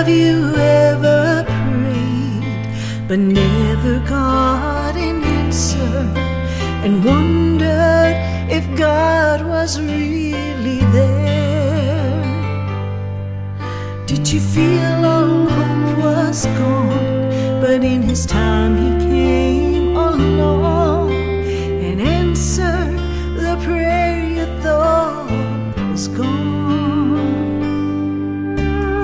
Have you ever prayed but never got an answer, and wondered if God was really there? Did you feel all hope was gone, but in His time He came along and answered the prayer you thought was gone?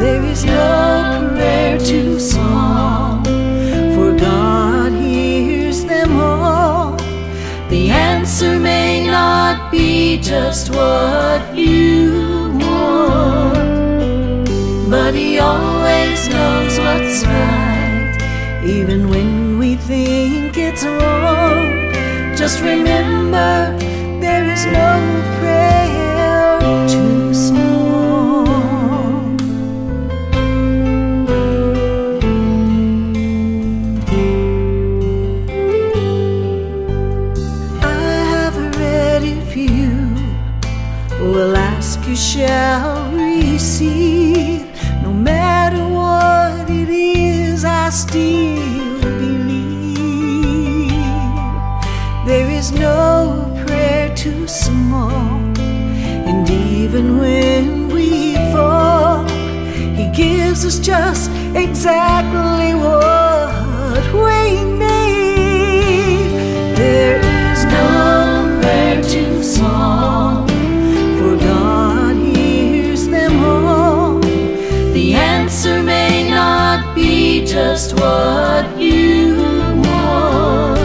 There is no prayer too small, for God hears them all. The answer may not be just what you want, but He always knows what's right, even when we think it's wrong. Just remember, there is no prayer too small. Will ask, you shall receive. No matter what it is, I still believe. There is no prayer too small, and even when we fall, He gives us just exactly what we need. There is no prayer too small, for God hears them all. The answer may not be just what you want,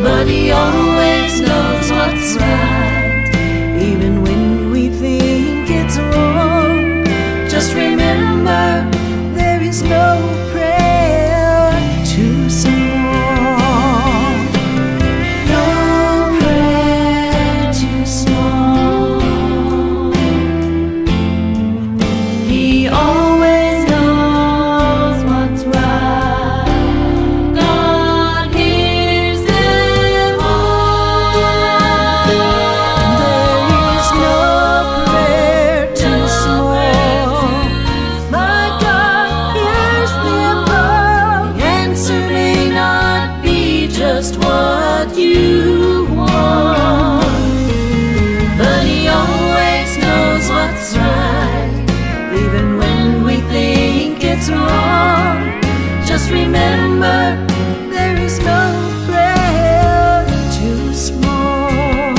but He always knows what's right, even when we think it's wrong. Just remember, there is no prayer too small. No prayer too small. He always knows what's right. God hears them all. There is no prayer too small. My God hears them all. The answer may not be just what you want, but He always knows what's right, even when we think it's wrong. Just remember, there is no prayer too small.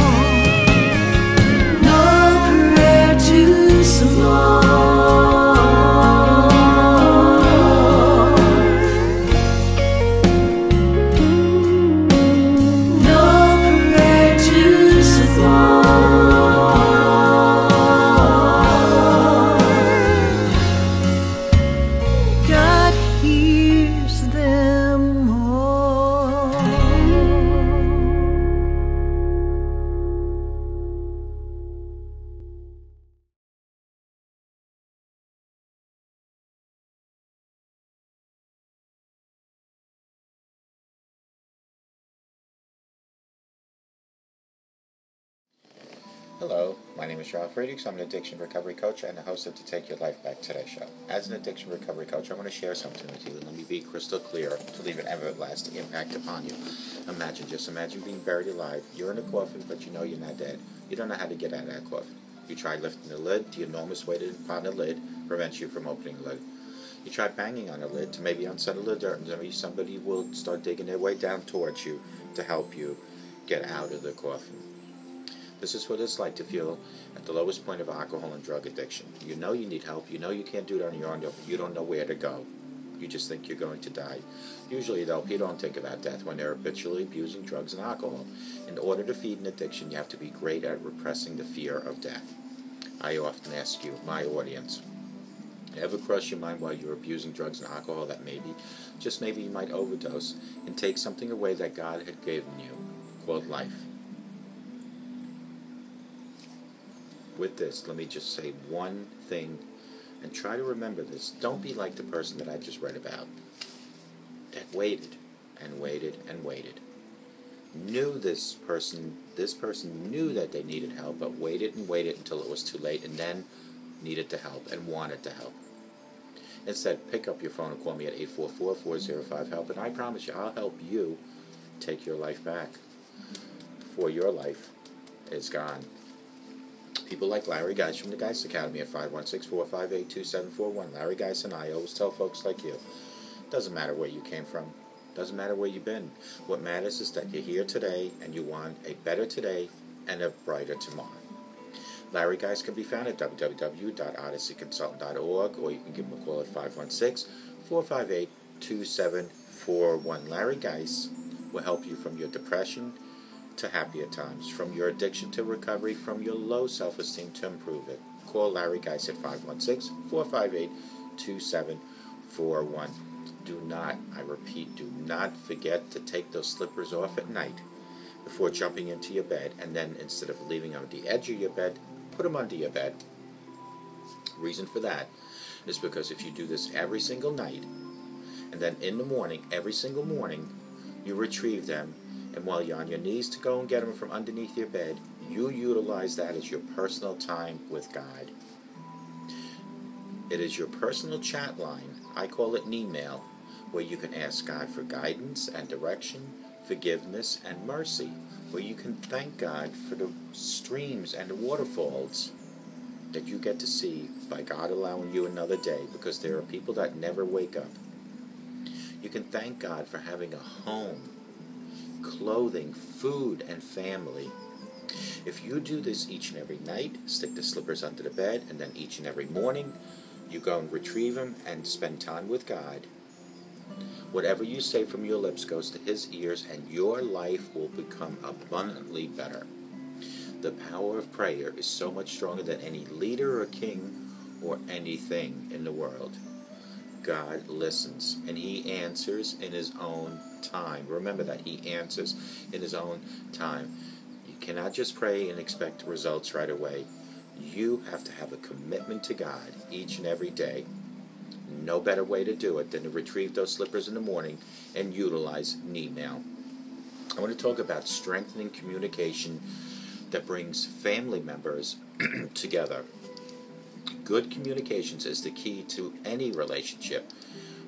No prayer too small. No prayer too small. God hears them all. Hello, my name is Ralf Friedrichs. I'm an addiction recovery coach and the host of the Take Your Life Back Today show. As an addiction recovery coach, I want to share something with you, and let me be crystal clear to leave an everlasting impact upon you. Just imagine being buried alive. You're in a coffin, but you know you're not dead. You don't know how to get out of that coffin. You tried lifting the lid. The enormous weight upon the lid prevents you from opening the lid. You try banging on the lid to maybe unsettle the dirt, and maybe somebody will start digging their way down towards you to help you get out of the coffin. This is what it's like to feel at the lowest point of alcohol and drug addiction. You know you need help. You know you can't do it on your own. You don't know where to go. You just think you're going to die. Usually, though, people don't think about death when they're habitually abusing drugs and alcohol. In order to feed an addiction, you have to be great at repressing the fear of death. I often ask you, my audience, ever cross your mind while you're abusing drugs and alcohol that maybe, just maybe, you might overdose and take something away that God had given you, called life? With this, let me just say one thing, and try to remember this. Don't be like the person that I just read about, that waited and waited and waited. This person knew that they needed help, but waited and waited until it was too late, and then needed to help and wanted to help. Instead, pick up your phone and call me at 844-405-HELP, and I promise you, I'll help you take your life back before your life is gone. People like Larry Geis from the Geis Academy at 516-458-2741. Larry Geis and I always tell folks like you, doesn't matter where you came from, doesn't matter where you've been. What matters is that you're here today and you want a better today and a brighter tomorrow. Larry Geis can be found at www.odysseyconsultant.org, or you can give him a call at 516-458-2741. Larry Geis will help you from your depression to happier times, from your addiction to recovery, from your low self-esteem to improve it. Call Larry Geis at 516-458-2741. Do not, I repeat, do not forget to take those slippers off at night before jumping into your bed, and then instead of leaving them on the edge of your bed, put them under your bed. Reason for that is because if you do this every single night, and then in the morning, every single morning, you retrieve them, and while you're on your knees to go and get them from underneath your bed, you utilize that as your personal time with God. It is your personal chat line, I call it an email, where you can ask God for guidance and direction, forgiveness and mercy, where you can thank God for the streams and the waterfalls that you get to see by God allowing you another day, because there are people that never wake up. You can thank God for having a home, clothing, food, and family. If you do this each and every night, stick the slippers under the bed, and then each and every morning, you go and retrieve them and spend time with God, whatever you say from your lips goes to His ears, and your life will become abundantly better. The power of prayer is so much stronger than any leader or king or anything in the world. God listens, and He answers in His own time. Remember that. He answers in His own time. You cannot just pray and expect results right away. You have to have a commitment to God each and every day. No better way to do it than to retrieve those slippers in the morning and utilize an email. I want to talk about strengthening communication that brings family members together. Good communications is the key to any relationship,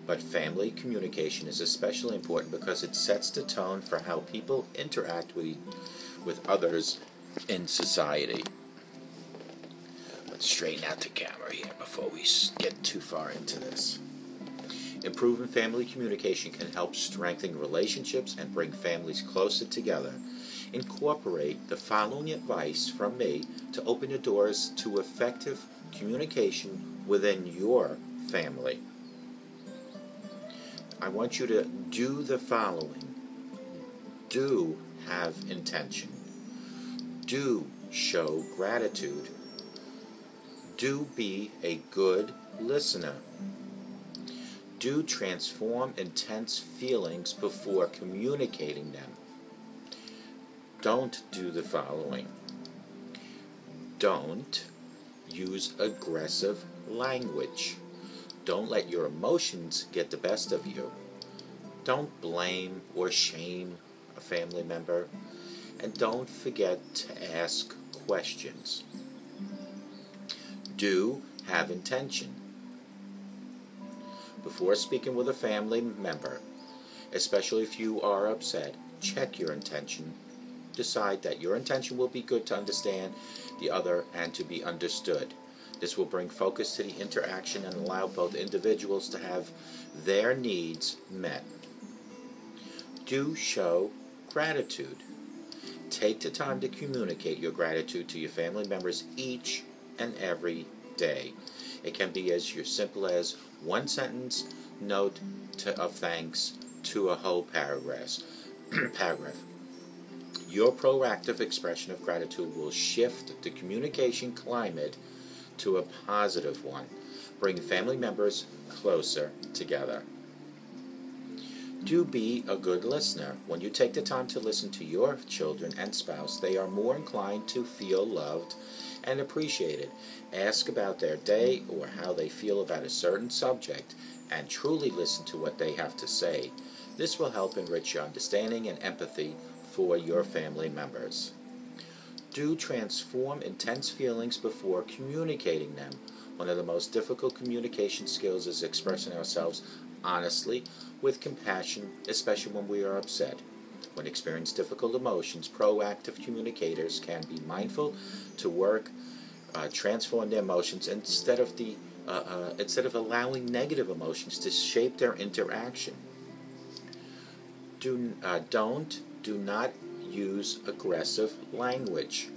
but family communication is especially important because it sets the tone for how people interact with others in society. Let's straighten out the camera here before we get too far into this. Improving family communication can help strengthen relationships and bring families closer together. Incorporate the following advice from me to open the doors to effective communication within your family. I want you to do the following. Do have intention. Do show gratitude. Do be a good listener. Do transform intense feelings before communicating them. Don't do the following. Don't use aggressive language. Don't let your emotions get the best of you. Don't blame or shame a family member. And don't forget to ask questions. Do have intention. Before speaking with a family member, especially if you are upset, check your intention. Decide that your intention will be good to understand the other and to be understood. This will bring focus to the interaction and allow both individuals to have their needs met. Do show gratitude. Take the time to communicate your gratitude to your family members each and every day. It can be as simple as one sentence note of thanks to a whole paragraph. Your proactive expression of gratitude will shift the communication climate to a positive one, bring family members closer together. Do be a good listener. When you take the time to listen to your children and spouse, they are more inclined to feel loved and appreciated. Ask about their day or how they feel about a certain subject and truly listen to what they have to say. This will help enrich your understanding and empathy for your family members. Do transform intense feelings before communicating them. One of the most difficult communication skills is expressing ourselves honestly, with compassion, especially when we are upset. When experiencing difficult emotions, proactive communicators can be mindful to work, transform their emotions instead of allowing negative emotions to shape their interaction. Do not use aggressive language.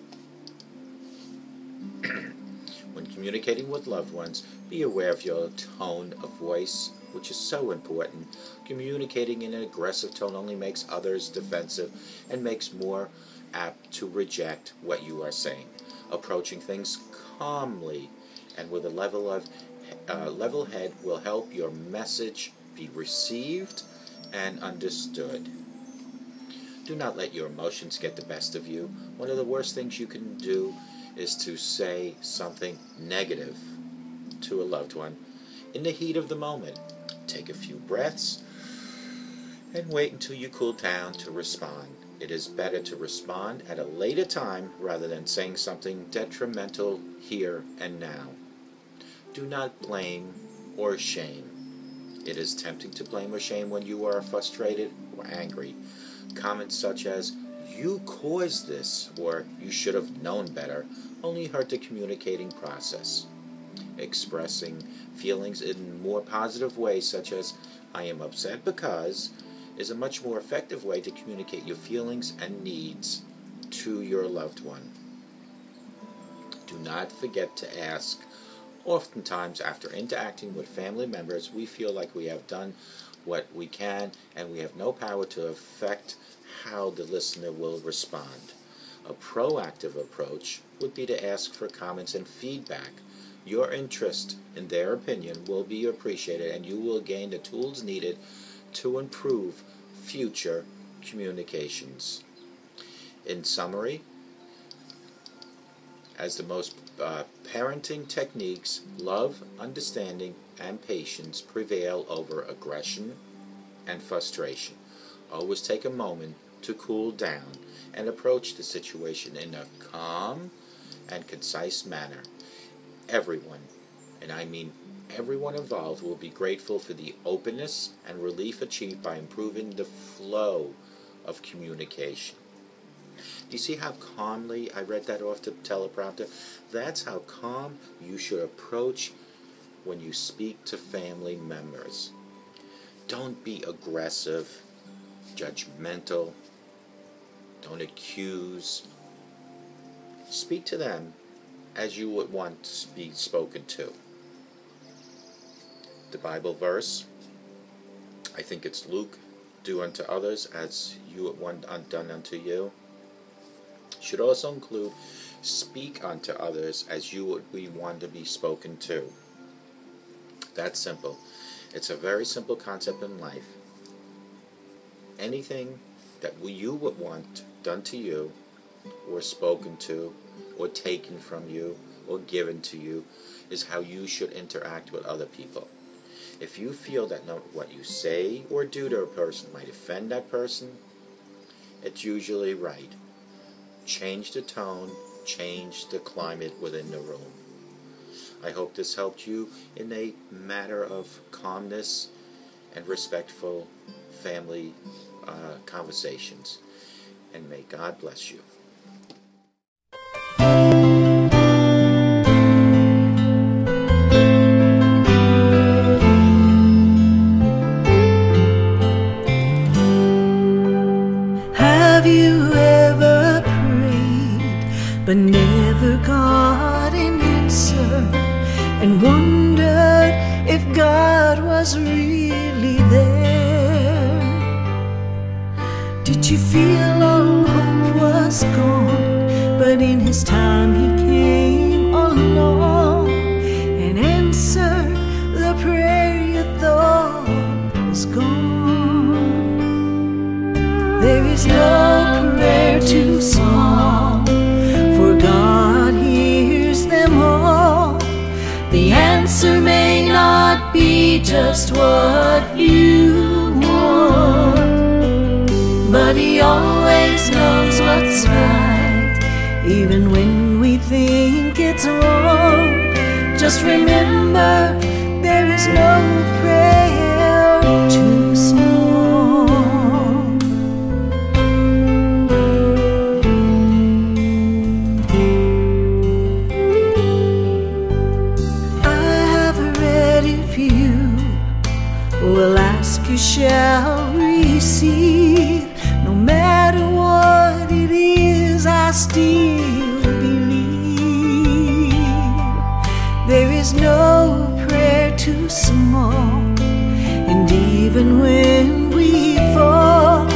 When communicating with loved ones, be aware of your tone of voice, which is so important. Communicating in an aggressive tone only makes others defensive and makes more apt to reject what you are saying. Approaching things calmly and with a level head will help your message be received and understood. Do not let your emotions get the best of you. One of the worst things you can do is to say something negative to a loved one in the heat of the moment. Take a few breaths and wait until you cool down to respond. It is better to respond at a later time rather than saying something detrimental here and now. Do not blame or shame. It is tempting to blame or shame when you are frustrated or angry. Comments such as, "You caused this," or "You should have known better," only hurt the communicating process. Expressing feelings in more positive ways, such as, "I am upset because," is a much more effective way to communicate your feelings and needs to your loved one. Do not forget to ask. Oftentimes, after interacting with family members, we feel like we have done what we can and we have no power to affect how the listener will respond. A proactive approach would be to ask for comments and feedback. Your interest in their opinion will be appreciated and you will gain the tools needed to improve future communications. In summary, as the most parenting techniques, love, understanding, and patience prevail over aggression and frustration. Always take a moment to cool down and approach the situation in a calm and concise manner. Everyone, and I mean everyone involved, will be grateful for the openness and relief achieved by improving the flow of communication. Do you see how calmly I read that off the teleprompter? That's how calm you should approach when you speak to family members. Don't be aggressive, judgmental, don't accuse. Speak to them as you would want to be spoken to. The Bible verse, I think it's Luke, "Do unto others as you would want done unto you," should also include, "Speak unto others as you would want to be spoken to." That's simple. It's a very simple concept in life. Anything that you would want done to you, or spoken to, or taken from you, or given to you, is how you should interact with other people. If you feel that what you say or do to a person might offend that person, it's usually right. Change the tone, change the climate within the room. I hope this helped you in a matter of calmness and respectful family conversations. And may God bless you. Have you ever prayed but never got an answer, and wondered if God was really there? Did you feel all hope was gone, but in His time He came along and answered the prayer you thought was gone? There is no prayer too small, for God hears them all. The answer may not be just what you want, but He always knows what's right, even when we think it's wrong. Just remember, there is no prayer too small. I have read if you will ask, you shall receive. No matter what it is, I still believe. There is no prayer too small, and even when we fall,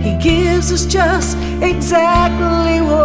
He gives us just exactly what